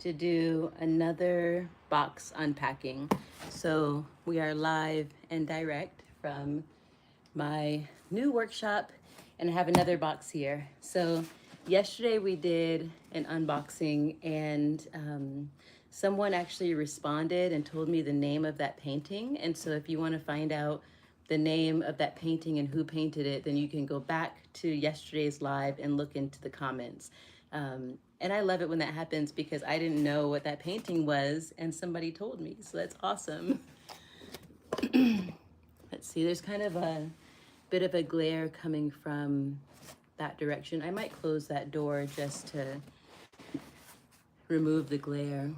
to do another box unpacking. So we are live and direct from my new workshop, and I have another box here. So yesterday we did an unboxing, and someone actually responded and told me the name of that painting. And so if you want to find out the name of that painting and who painted it, then you can go back to yesterday's live and look into the comments. And I love it when that happens because I didn't know what that painting was and somebody told me. So that's awesome. Let's see, there's kind of a bit of a glare coming from that direction. I might close that door just to remove the glare.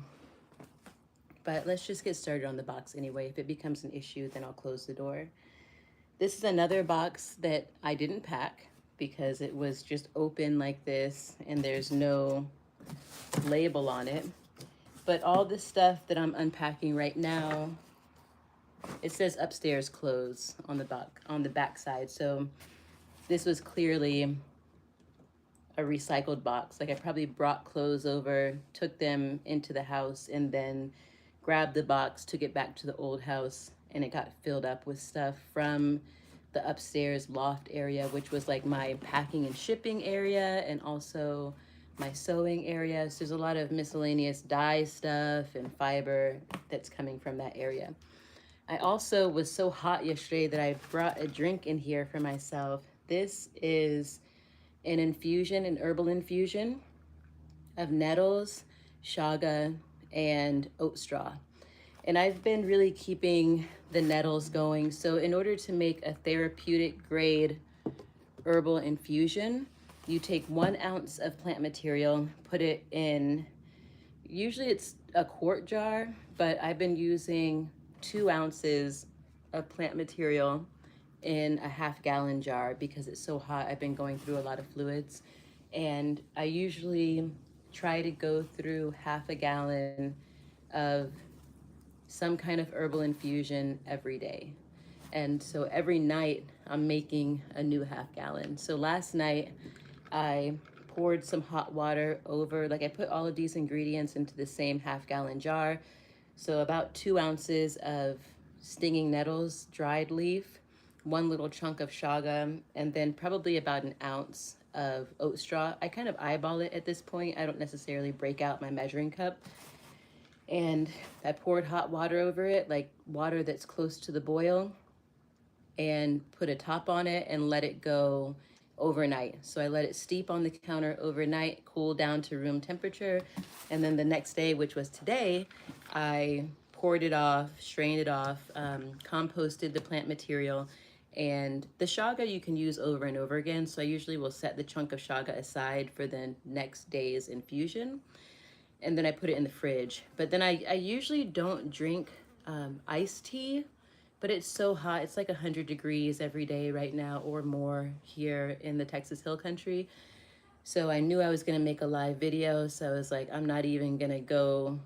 But let's just get started on the box anyway. If it becomes an issue, then I'll close the door. This is another box that I didn't pack because it was just open like this and there's no label on it. But all the stuff that I'm unpacking right now, it says upstairs clothes on the back side. So this was clearly a recycled box. Like I probably brought clothes over, took them into the house, and then grabbed the box, took it back to the old house, and it got filled up with stuff from the upstairs loft area, which was like my packing and shipping area and also my sewing area. So there's a lot of miscellaneous dye stuff and fiber that's coming from that area. I also was so hot yesterday that I brought a drink in here for myself. This is an herbal infusion of nettles, chaga, and oat straw. And I've been really keeping the nettles going. So in order to make a therapeutic grade herbal infusion, you take 1 ounce of plant material, put it in, usually it's a quart jar, but I've been using 2 ounces of plant material in a half-gallon jar because it's so hot. I've been going through a lot of fluids, and I usually try to go through half a gallon of some kind of herbal infusion every day. And so every night I'm making a new half gallon. So last night I poured some hot water over, like I put all of these ingredients into the same half-gallon jar. So about 2 ounces of stinging nettles, dried leaf, 1 little chunk of chaga, and then probably about 1 ounce of oat straw. I kind of eyeball it at this point. I don't necessarily break out my measuring cup. And I poured hot water over it, like water that's close to the boil, and put a top on it and let it go overnight. So I let it steep on the counter overnight, cool down to room temperature. And then the next day, which was today, I poured it off, strained it off, composted the plant material. And the chaga you can use over and over again. So I usually will set the chunk of chaga aside for the next day's infusion. And then I put it in the fridge. But then I usually don't drink iced tea, but it's so hot. It's like 100 degrees every day right now or more here in the Texas Hill Country. So I knew I was gonna make a live video. So I was like, I'm not even gonna go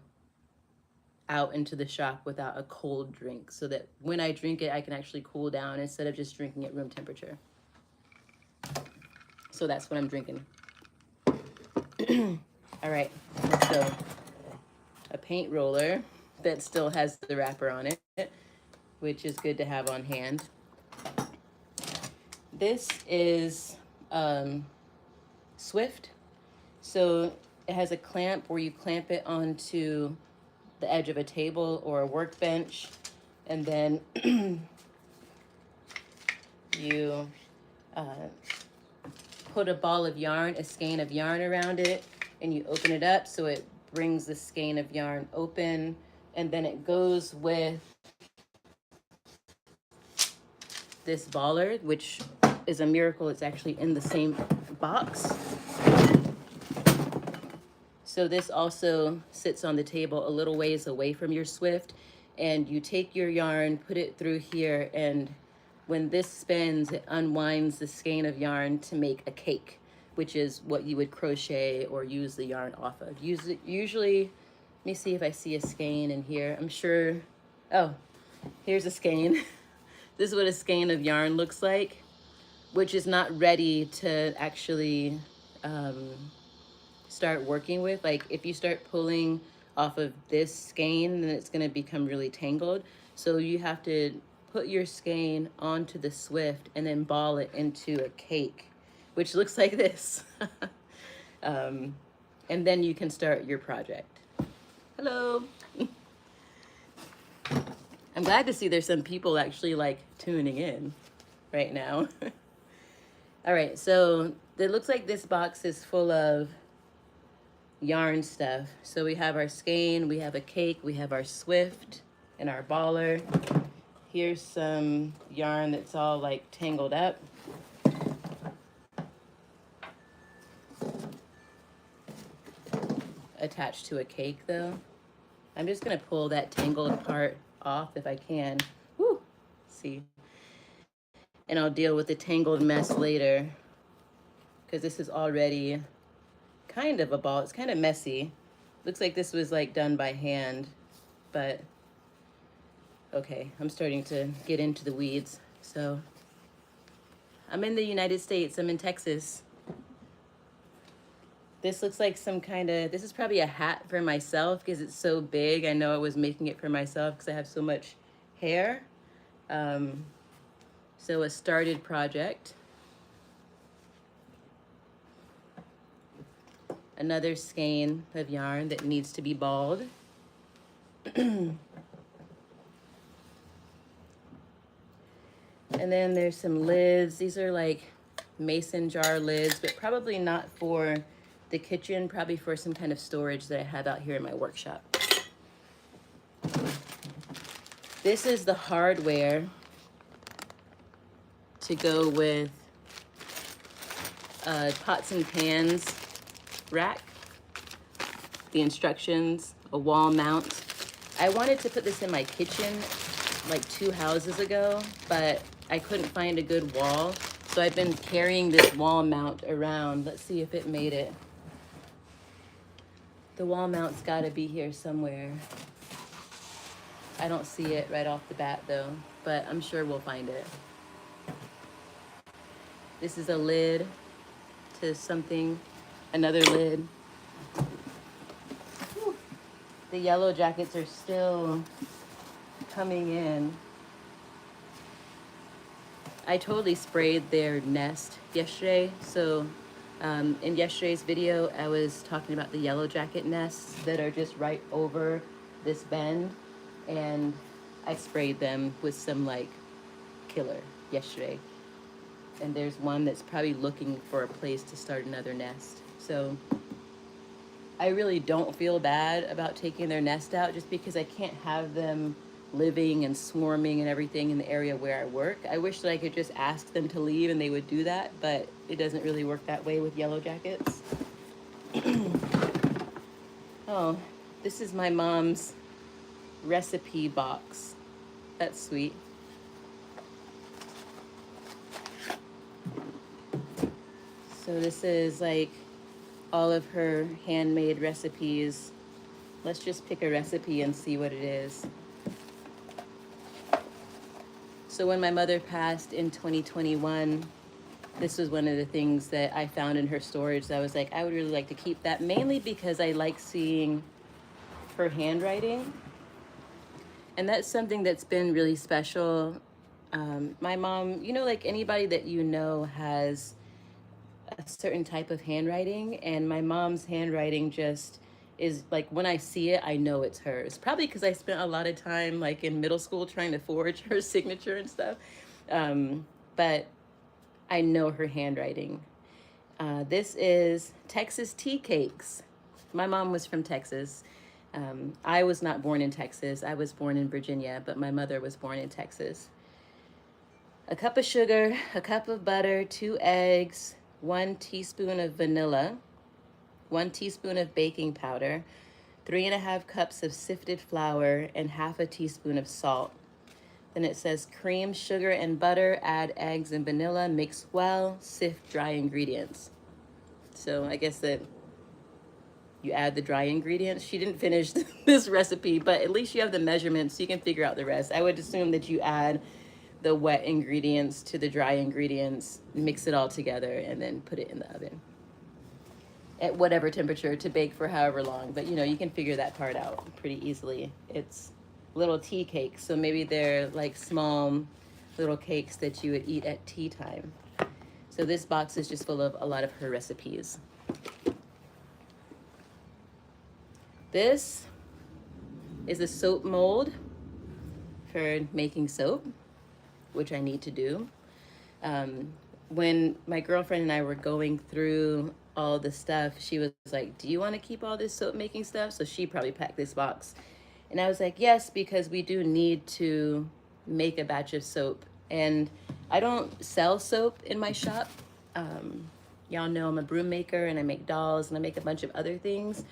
out into the shop without a cold drink so that when I drink it, I can actually cool down instead of just drinking at room temperature. So that's what I'm drinking. All right, let's go. A paint roller that still has the wrapper on it, which is good to have on hand. This is Swift. So it has a clamp where you clamp it onto the edge of a table or a workbench, and then you put a ball of yarn, a skein of yarn around it, and you open it up so it brings the skein of yarn open, and then it goes with this baller, which is a miracle. It's actually in the same box. So this also sits on the table a little ways away from your Swift, and you take your yarn, put it through here, and when this spins, it unwinds the skein of yarn to make a cake, which is what you would crochet or use the yarn off of. Usually, let me see if I see a skein in here. I'm sure, oh, here's a skein. This is what a skein of yarn looks like, which is not ready to actually start working with. Like if you start pulling off of this skein, then it's going to become really tangled. So you have to put your skein onto the Swift and then ball it into a cake, which looks like this. um, and then you can start your project. Hello. I'm glad to see there's some people actually like tuning in right now. All right, so it looks like this box is full of yarn stuff. So we have our skein, we have a cake, we have our Swift and our baller. Here's some yarn that's all like tangled up. Attached to a cake though. I'm just gonna pull that tangled part off if I can. Woo! See? And I'll deal with the tangled mess later because this is already kind of a ball. It's kind of messy. Looks like this was like done by hand, but okay, I'm starting to get into the weeds. So I'm in the United States, I'm in Texas. This looks like some kind of, this is probably a hat for myself because it's so big. I know I was making it for myself because I have so much hair. So a started project. Another skein of yarn that needs to be balled. And then there's some lids. These are like mason jar lids, but probably not for the kitchen, probably for some kind of storage that I have out here in my workshop. This is the hardware to go with pots and pans rack, the instructions, a wall mount. I wanted to put this in my kitchen like 2 houses ago, but I couldn't find a good wall. So I've been carrying this wall mount around. Let's see if it made it. The wall mount's gotta be here somewhere. I don't see it right off the bat though, but I'm sure we'll find it. This is a lid to something, another lid. Whew. The yellow jackets are still coming in. I totally sprayed their nest yesterday. So in yesterday's video, I was talking about the yellow jacket nests that are just right over this bend. And I sprayed them with some like killer yesterday. And there's one that's probably looking for a place to start another nest. So I really don't feel bad about taking their nest out just because I can't have them living and swarming and everything in the area where I work. I wish that I could just ask them to leave and they would do that, but it doesn't really work that way with yellow jackets. Oh, this is my mom's recipe box. That's sweet. So this is like all of her handmade recipes. Let's just pick a recipe and see what it is. So when my mother passed in 2021, this was one of the things that I found in her storage. So I was like, I would really like to keep that, mainly because I like seeing her handwriting. And that's something that's been really special. My mom, you know, like anybody that you know has a certain type of handwriting, and my mom's handwriting just is like, when I see it, I know it's hers. Probably because I spent a lot of time like in middle school trying to forge her signature and stuff. But I know her handwriting. This is Texas tea cakes. My mom was from Texas. I was not born in Texas. I was born in Virginia, but my mother was born in Texas. A cup of sugar, a cup of butter, 2 eggs, 1 teaspoon of vanilla, 1 teaspoon of baking powder, 3½ cups of sifted flour, and ½ a teaspoon of salt. Then it says cream, sugar, and butter, add eggs and vanilla, mix well, sift dry ingredients. So I guess that you add the dry ingredients. She didn't finish this recipe, but at least you have the measurements so you can figure out the rest. I would assume that you add the wet ingredients to the dry ingredients, mix it all together, and then put it in the oven. at whatever temperature to bake for however long. But you know, you can figure that part out pretty easily. It's little tea cakes, so maybe they're like small little cakes that you would eat at tea time. So this box is just full of a lot of her recipes. This is a soap mold for making soap, which I need to do. When my girlfriend and I were going through all the stuff, she was like, do you want to keep all this soap making stuff? So she probably packed this box. And I was like, yes, because we do need to make a batch of soap. And I don't sell soap in my shop. Y'all know I'm a broom maker and I make dolls and I make a bunch of other things.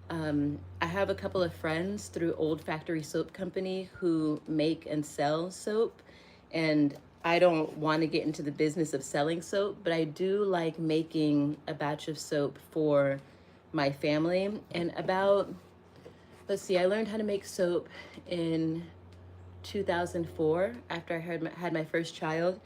I have a couple of friends through Old Factory Soap Company who make and sell soap. And I don't want to get into the business of selling soap, but I do like making a batch of soap for my family. And about, let's see, I learned how to make soap in 2004 after I had my first child.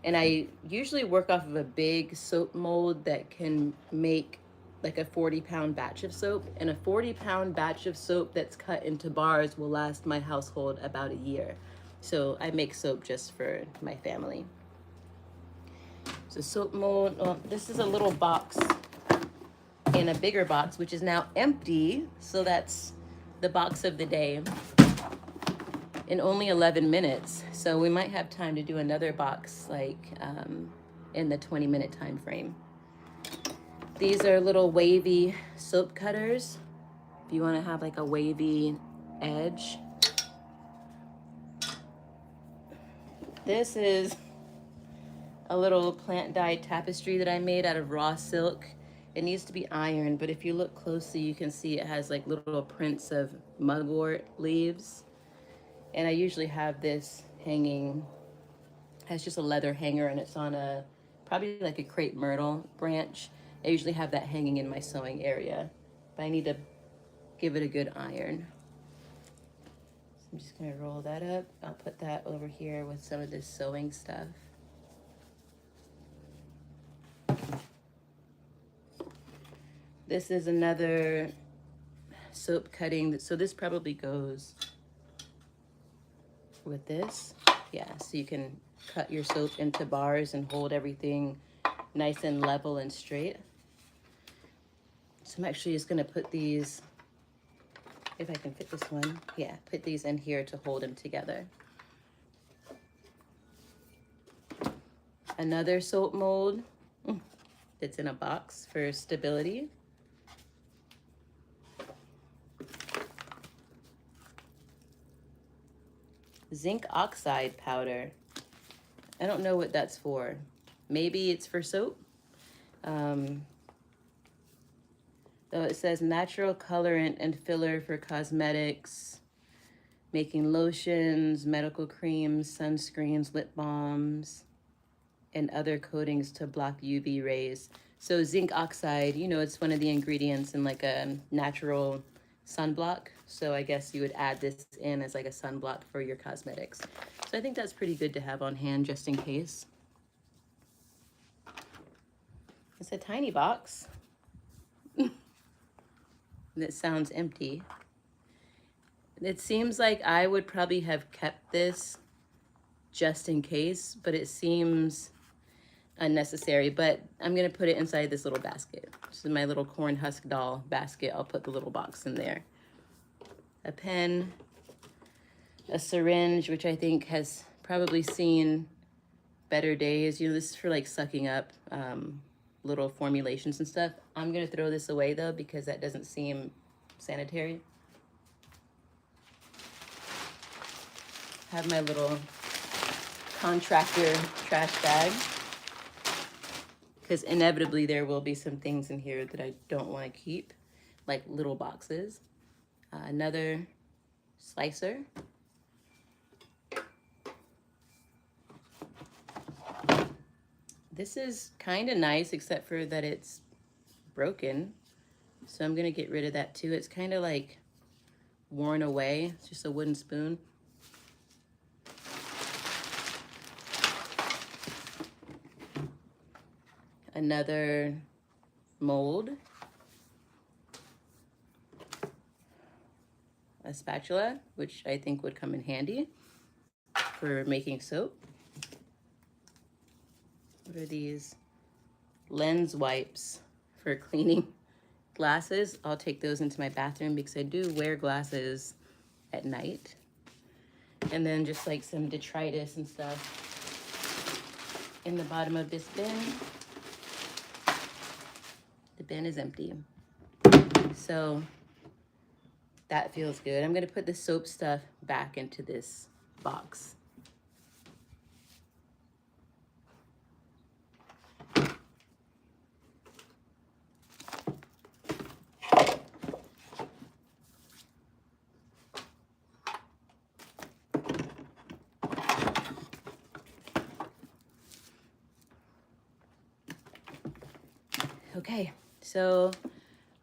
And I usually work off of a big soap mold that can make like a 40-pound batch of soap. And a 40-pound batch of soap that's cut into bars will last my household about a year. So I make soap just for my family. So soap mold, well, this is a little box in a bigger box, which is now empty. So that's the box of the day in only 11 minutes. So we might have time to do another box like in the 20-minute time frame. These are little wavy soap cutters. If you want to have like a wavy edge. This is a little plant dyed tapestry that I made out of raw silk. It needs to be ironed, but if you look closely, you can see it has like little prints of mugwort leaves. And I usually have this hanging, has just a leather hanger and it's on a, probably like a crepe myrtle branch. I usually have that hanging in my sewing area, but I need to give it a good iron. So I'm just gonna roll that up. I'll put that over here with some of this sewing stuff. This is another soap cutting. So this probably goes with this. Yeah, so you can cut your soap into bars and hold everything nice and level and straight. So I'm actually just gonna put these, if I can fit this one, yeah, put these in here to hold them together. Another soap mold that's in a box for stability. Zinc oxide powder. I don't know what that's for. Maybe it's for soap. Though it says natural colorant and filler for cosmetics, making lotions, medical creams, sunscreens, lip balms, and other coatings to block UV rays. So zinc oxide, you know, it's one of the ingredients in like a natural sunblock. So I guess you would add this in as like a sunblock for your cosmetics. So I think that's pretty good to have on hand just in case. It's a tiny box. That sounds empty. It seems like I would probably have kept this just in case, but it seems unnecessary. But I'm gonna put it inside this little basket. This is my little corn husk doll basket. I'll put the little box in there. A pen, a syringe, which I think has probably seen better days. You know, this is for like sucking up little formulations and stuff. I'm gonna throw this away though because that doesn't seem sanitary. Have my little contractor trash bag because inevitably there will be some things in here that I don't want to keep, like little boxes. Another slicer. This is kind of nice, except for that it's broken. So I'm gonna get rid of that too. It's kind of like worn away. It's just a wooden spoon. Another mold. a spatula, which I think would come in handy for making soap. What are these? Lens wipes for cleaning glasses. I'll take those into my bathroom because I do wear glasses at night. And then just like some detritus and stuff in the bottom of this bin. The bin is empty. So that feels good. I'm gonna put the soap stuff back into this box. Okay, so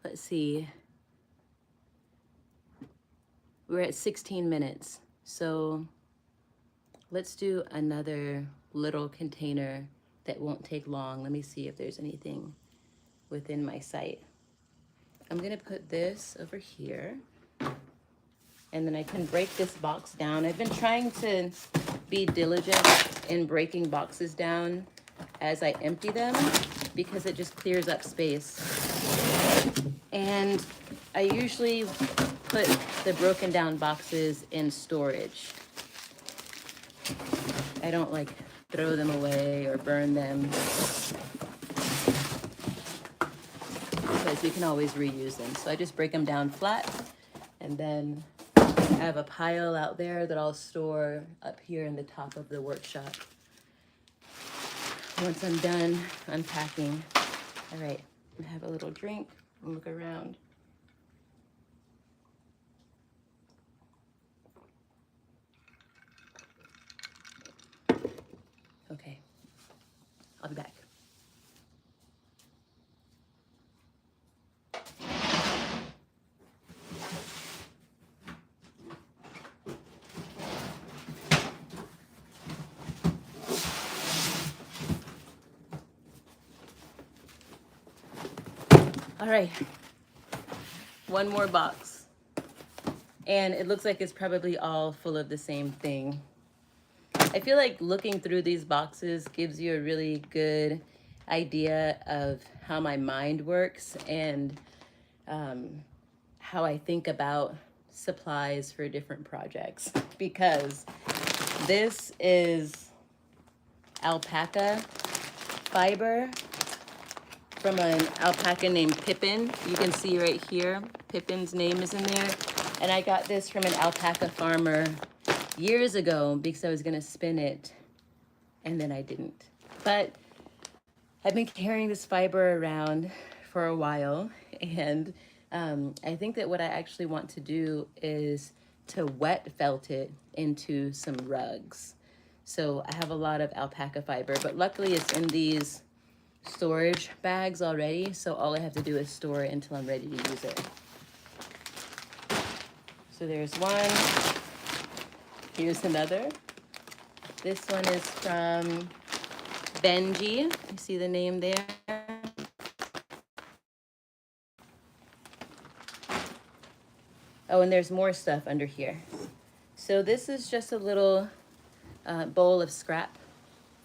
let's see. We're at 16 minutes. So let's do another little container that won't take long. Let me see if there's anything within my sight. I'm gonna put this over here, and then I can break this box down. I've been trying to be diligent in breaking boxes down as I empty them because it just clears up space. And I usually put the broken down boxes in storage. I don't like throw them away or burn them because you can always reuse them. So I just break them down flat, and then I have a pile out there that I'll store up here in the top of the workshop once I'm done unpacking. All right, have a little drink and look around. Okay, I'll be back. All right, one more box. And it looks like it's probably all full of the same thing. I feel like looking through these boxes gives you a really good idea of how my mind works and how I think about supplies for different projects. Because this is alpaca fiber from an alpaca named Pippin. You can see right here, Pippin's name is in there. And I got this from an alpaca farmer years ago because I was gonna spin it and then I didn't. But I've been carrying this fiber around for a while, and I think that what I actually want to do is to wet felt it into some rugs. So I have a lot of alpaca fiber, but luckily it's in these storage bags already, so all I have to do is store it until I'm ready to use it. So there's one. Here's another. This one is from Benji. You see the name there? Oh, and there's more stuff under here. So this is just a little bowl of scrap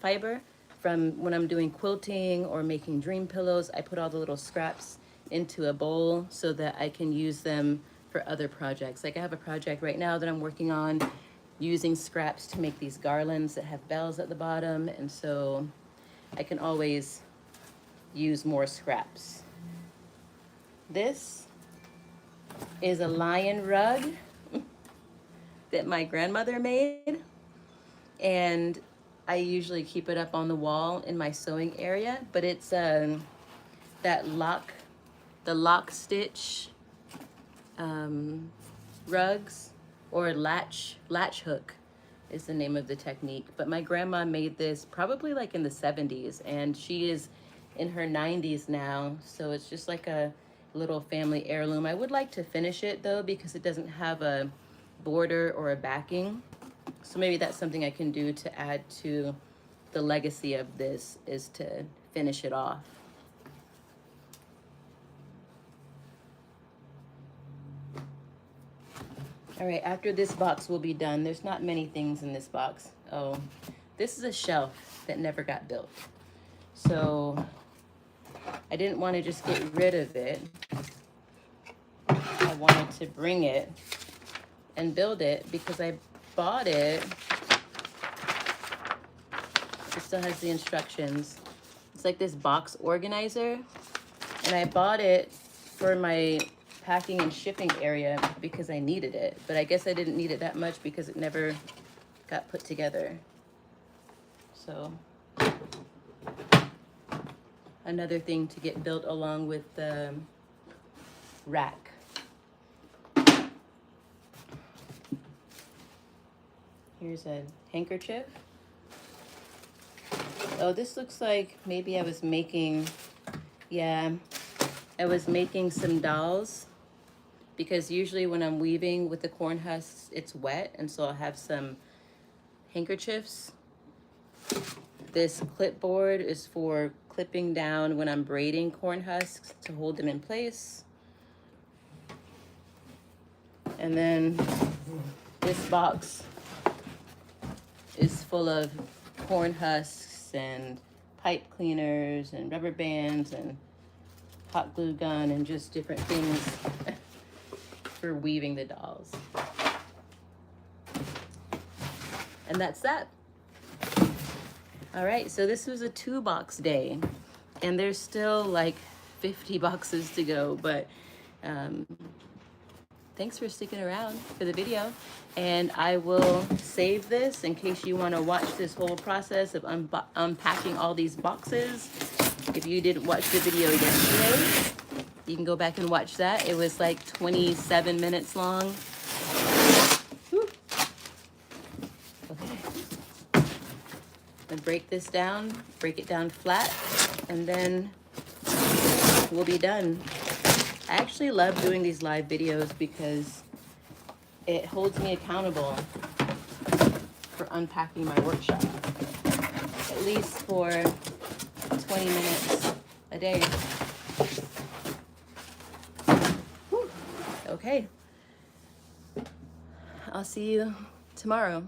fiber from when I'm doing quilting or making dream pillows. I put all the little scraps into a bowl so that I can use them for other projects. Like I have a project right now that I'm working on using scraps to make these garlands that have bells at the bottom, and so I can always use more scraps. This is a lion rug that my grandmother made, and I usually keep it up on the wall in my sewing area, but it's the lock stitch rugs, or latch hook is the name of the technique. But my grandma made this probably like in the 70s, and she is in her 90s now, so it's just like a little family heirloom. I would like to finish it though because it doesn't have a border or a backing, so maybe that's something I can do to add to the legacy of this, is to finish it off. All right, after this box will be done, there's not many things in this box. Oh, this is a shelf that never got built. So I didn't want to just get rid of it. I wanted to bring it and build it because I bought it. It still has the instructions. It's like this box organizer. And I bought it for my packing and shipping area because I needed it. But I guess I didn't need it that much because it never got put together. So another thing to get built along with the rack. Here's a handkerchief. Oh, this looks like maybe I was making, yeah, I was making some dolls because usually when I'm weaving with the corn husks, it's wet. And so I'll have some handkerchiefs. This clipboard is for clipping down when I'm braiding corn husks to hold them in place. And then this box is full of corn husks and pipe cleaners and rubber bands and hot glue gun and just different things for weaving the dolls. And that's that. All right, so this was a 2-box day and there's still like 50 boxes to go, but thanks for sticking around for the video. And I will save this in case you want to watch this whole process of unpacking all these boxes. If you didn't watch the video yesterday, you can go back and watch that. It was like 27 minutes long. Whew. Okay. And break this down, break it down flat, and then we'll be done. I actually love doing these live videos because it holds me accountable for unpacking my workshop, at least for 20 minutes a day. Whew. Okay, I'll see you tomorrow.